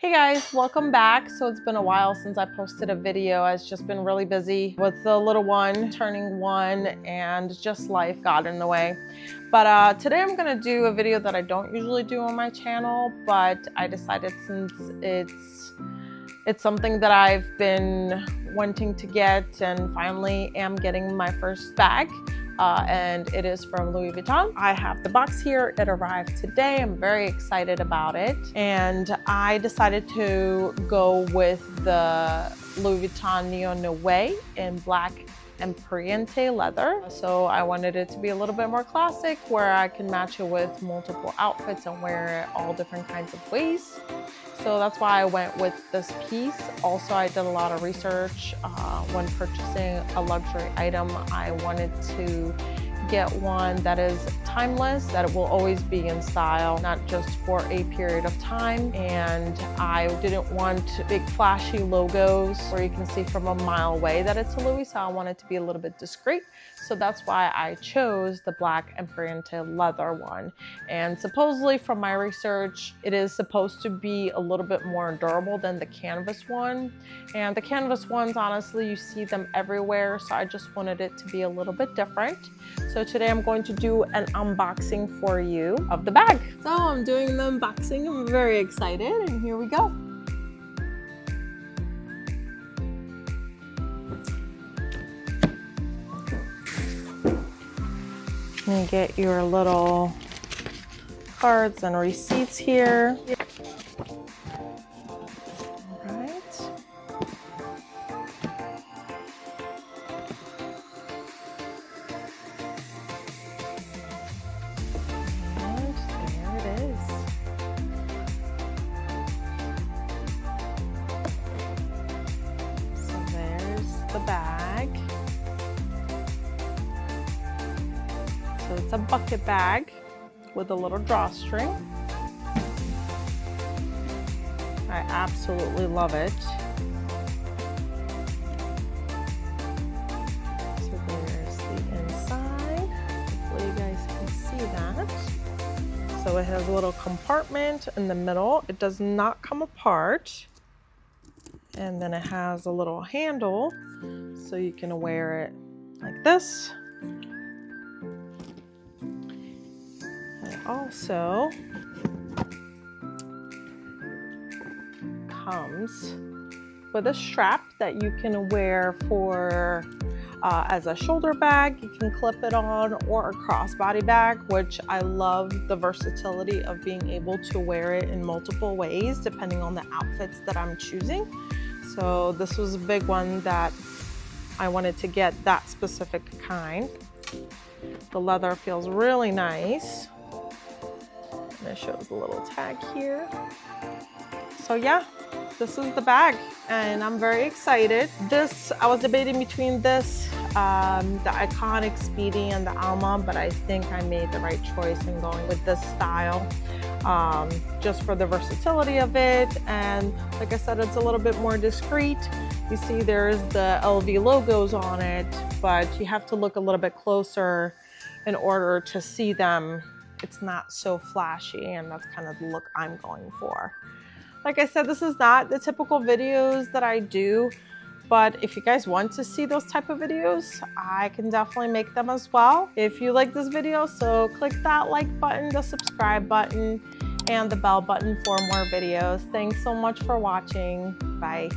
Hey guys, welcome back. So it's been a while since I posted a video. I've just been really busy with the little one turning 1 and just life got in the way. But today I'm gonna do a video that I don't usually do on my channel, but I decided since it's something that I've been wanting to get and finally am getting my first bag. And it is from Louis Vuitton. I have the box here. It arrived today. I'm very excited about it. And I decided to go with the Louis Vuitton Néonoé in black impeccable leather. So I wanted it to be a little bit more classic, where I can match it with multiple outfits and wear it all different kinds of ways. So that's why I went with this piece. Also, I did a lot of research when purchasing a luxury item. I wanted to get one that is timeless, that it will always be in style, not just for a period of time. And I didn't want big flashy logos where you can see from a mile away that it's a Louis, so I wanted to be a little bit discreet. So that's why I chose the black impeccable leather one. And supposedly from my research, it is supposed to be a little bit more durable than the canvas one. And the canvas ones, honestly, you see them everywhere. So I just wanted it to be a little bit different. So today I'm going to do an unboxing for you of the bag. So I'm doing the unboxing. I'm very excited, and here we go. You get your little cards and receipts here. All right. And there it is. So there's the bag. So it's a bucket bag with a little drawstring. I absolutely love it. So there's the inside. Hopefully you guys can see that. So it has a little compartment in the middle. It does not come apart. And then it has a little handle so you can wear it like this. Also comes with a strap that you can wear for as a shoulder bag. You can clip it on, or a crossbody bag, which I love the versatility of being able to wear it in multiple ways depending on the outfits that I'm choosing. So this was a big one that I wanted to get, that specific kind. The leather feels really nice. And it shows a little tag here. So yeah, this is the bag and I'm very excited. I was debating between this, the iconic Speedy and the Alma, but I think I made the right choice in going with this style, just for the versatility of it. And like I said, it's a little bit more discreet. You see there's the LV logos on it, but you have to look a little bit closer in order to see them. It's not so flashy, and that's kind of the look I'm going for. Like I said, this is not the typical videos that I do, but if you guys want to see those type of videos, I can definitely make them as well. If you like this video, so click that like button, the subscribe button, and the bell button for more videos. Thanks so much for watching. Bye.